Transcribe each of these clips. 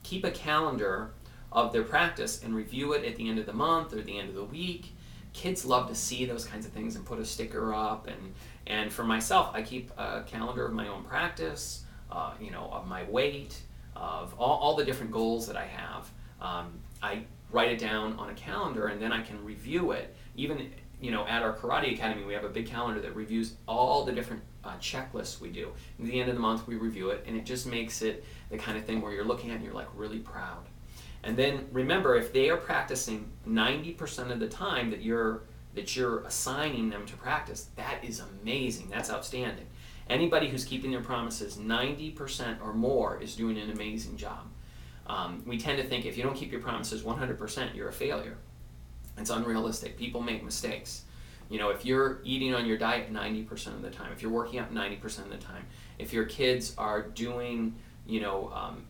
Keep a calendar of their practice and review it at the end of the month or the end of the week. Kids love to see those kinds of things and put a sticker up. And for myself, I keep a calendar of my own practice, of my weight, of all the different goals that I have. I write it down on a calendar, and then I can review it. Even at our karate academy, we have a big calendar that reviews all the different checklists we do. At the end of the month, we review it, and it just makes it the kind of thing where you're looking at it and you're like really proud. And then remember, if they are practicing 90% of the time that you're assigning them to practice, that is amazing. That's outstanding. Anybody who's keeping their promises 90% or more is doing an amazing job. We tend to think if you don't keep your promises 100%, you're a failure. It's unrealistic. People make mistakes. If you're eating on your diet 90% of the time, if you're working out 90% of the time, if your kids are doing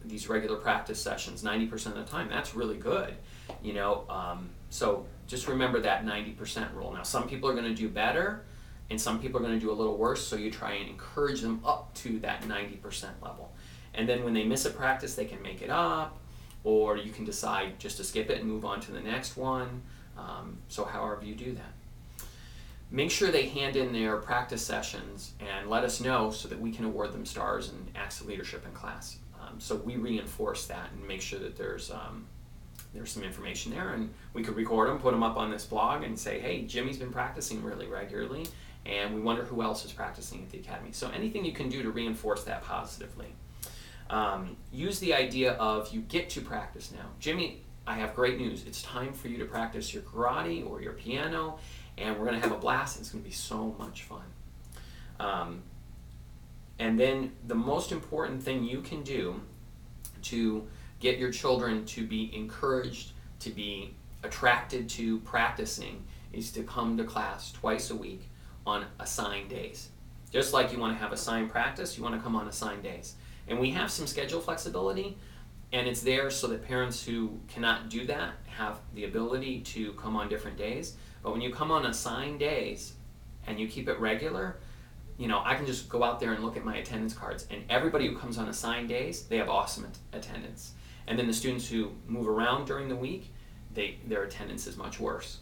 these regular practice sessions 90% of the time, that's really good. So just remember that 90% rule. Now, some people are going to do better, and some people are going to do a little worse, so you try and encourage them up to that 90% level. And then when they miss a practice, they can make it up, or you can decide just to skip it and move on to the next one. So however you do that. Make sure they hand in their practice sessions and let us know so that we can award them stars and acts of leadership in class. So we reinforce that and make sure that there's some information there, and we could record them, put them up on this blog, and say, hey, Jimmy's been practicing really regularly, and we wonder who else is practicing at the academy. So anything you can do to reinforce that positively. Use the idea of you get to practice now. Jimmy, I have great news. It's time for you to practice your karate or your piano, and we're going to have a blast. It's going to be so much fun. And then the most important thing you can do to get your children to be encouraged, to be attracted to practicing, is to come to class twice a week on assigned days. Just like you want to have assigned practice, you want to come on assigned days. And we have some schedule flexibility, and it's there so that parents who cannot do that have the ability to come on different days. But when you come on assigned days and you keep it regular, I can just go out there and look at my attendance cards, and everybody who comes on assigned days, they have awesome attendance. And then the students who move around during the week, their attendance is much worse.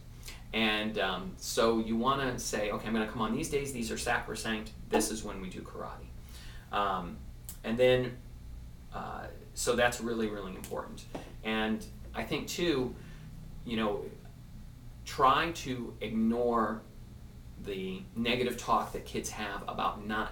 And so you want to say, okay, I'm going to come on these days. These are sacrosanct. This is when we do karate. And then, so that's really, really important. And I think too, try to ignore the negative talk that kids have about not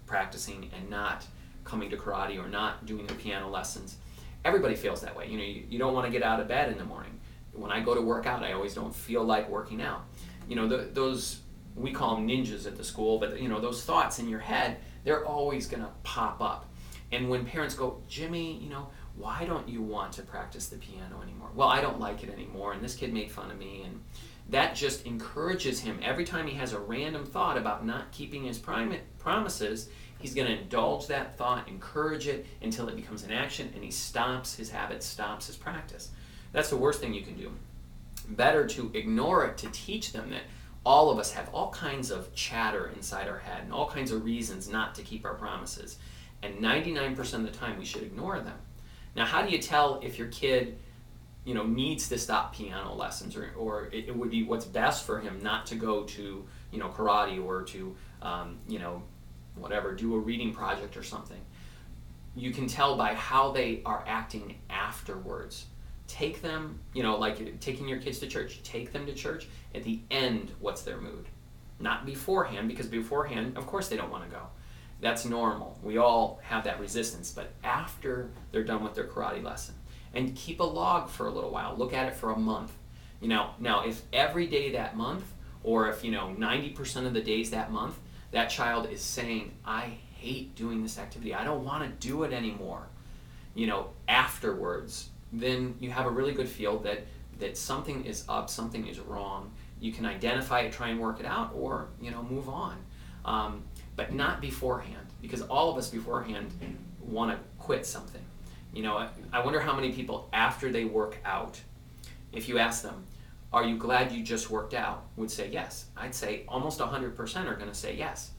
practicing and not coming to karate or not doing the piano lessons. Everybody feels that way. You don't want to get out of bed in the morning. When I go to work out, I always don't feel like working out. Those, we call them ninjas at the school, but those thoughts in your head, they're always going to pop up. And when parents go, Jimmy, why don't you want to practice the piano anymore? Well, I don't like it anymore, and this kid made fun of me. And that just encourages him. Every time he has a random thought about not keeping his promises, he's going to indulge that thought, encourage it until it becomes an action, and he stops his habit, stops his practice. That's the worst thing you can do. Better to ignore it, to teach them that all of us have all kinds of chatter inside our head and all kinds of reasons not to keep our promises. And 99% of the time we should ignore them. Now, how do you tell if your kid needs to stop piano lessons, or it would be what's best for him not to go to karate or to do a reading project or something? You can tell by how they are acting afterwards. Take them, like taking your kids to church. Take them to church. At the end, what's their mood? Not beforehand, because beforehand, of course, they don't want to go. That's normal. We all have that resistance. But after they're done with their karate lesson, and keep a log for a little while. Look at it for a month. Now, if every day that month, or if 90% of the days that month, that child is saying, I hate doing this activity. I don't want to do it anymore. Afterwards, then you have a really good feel that something is up, something is wrong. You can identify it, try and work it out, or move on. But not beforehand, because all of us beforehand want to quit something. I wonder how many people after they work out, if you ask them, are you glad you just worked out, would say yes. I'd say almost 100% are going to say yes.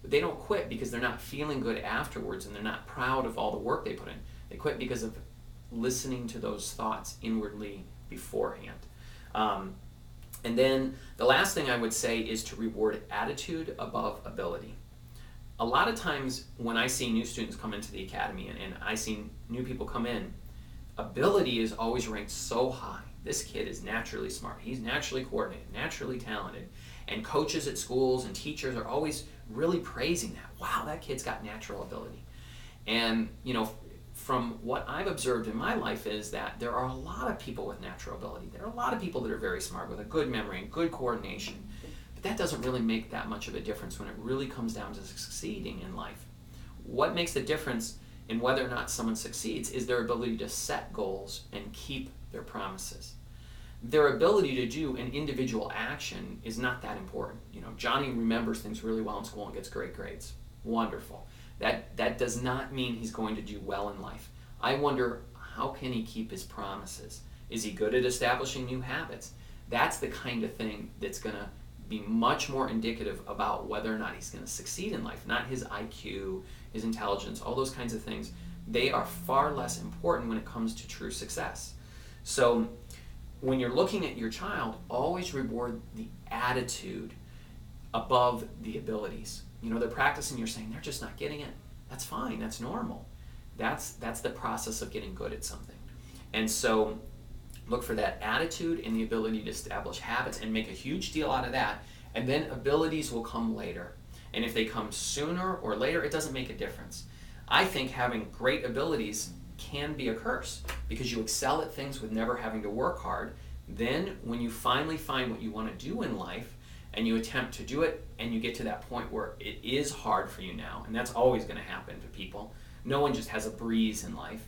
But they don't quit because they're not feeling good afterwards and they're not proud of all the work they put in. They quit because of listening to those thoughts inwardly beforehand. And then the last thing I would say is to reward attitude above ability. A lot of times when I see new students come into the academy and I see new people come in, ability is always ranked so high. This kid is naturally smart. He's naturally coordinated, naturally talented. And coaches at schools and teachers are always really praising that. Wow, that kid's got natural ability. And, from what I've observed in my life is that there are a lot of people with natural ability. There are a lot of people that are very smart with a good memory and good coordination. But that doesn't really make that much of a difference when it really comes down to succeeding in life. What makes the difference in whether or not someone succeeds is their ability to set goals and keep their promises. Their ability to do an individual action is not that important. Johnny remembers things really well in school and gets great grades. Wonderful. That does not mean he's going to do well in life. I wonder, how can he keep his promises? Is he good at establishing new habits? That's the kind of thing that's going to be much more indicative about whether or not he's going to succeed in life, not his IQ, his intelligence, all those kinds of things. They are far less important when it comes to true success. So when you're looking at your child, always reward the attitude above the abilities. They're practicing, you're saying they're just not getting it. That's fine, that's normal. That's the process of getting good at something. And so look for that attitude and the ability to establish habits and make a huge deal out of that, and then abilities will come later. And if they come sooner or later, it doesn't make a difference. I think having great abilities can be a curse because you excel at things with never having to work hard. Then when you finally find what you want to do in life and you attempt to do it and you get to that point where it is hard for you now, and that's always going to happen to people. No one just has a breeze in life.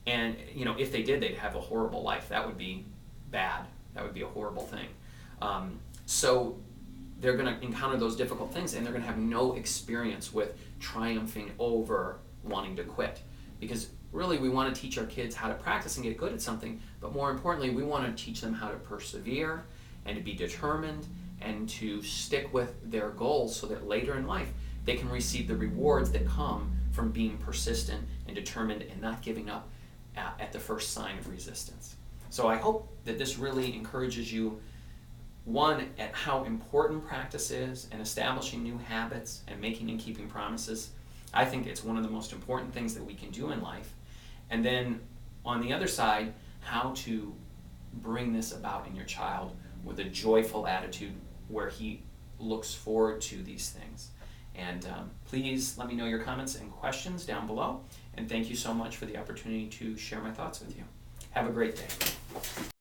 And if they did, they'd have a horrible life. That would be bad. That would be a horrible thing. So they're going to encounter those difficult things, and they're going to have no experience with triumphing over wanting to quit. Because really, we want to teach our kids how to practice and get good at something, but more importantly, we want to teach them how to persevere and to be determined and to stick with their goals so that later in life they can receive the rewards that come from being persistent and determined and not giving up at the first sign of resistance. So I hope that this really encourages you, one, at how important practice is and establishing new habits and making and keeping promises. I think it's one of the most important things that we can do in life. And then on the other side, how to bring this about in your child with a joyful attitude where he looks forward to these things. And please let me know your comments and questions down below. And thank you so much for the opportunity to share my thoughts with you. Have a great day.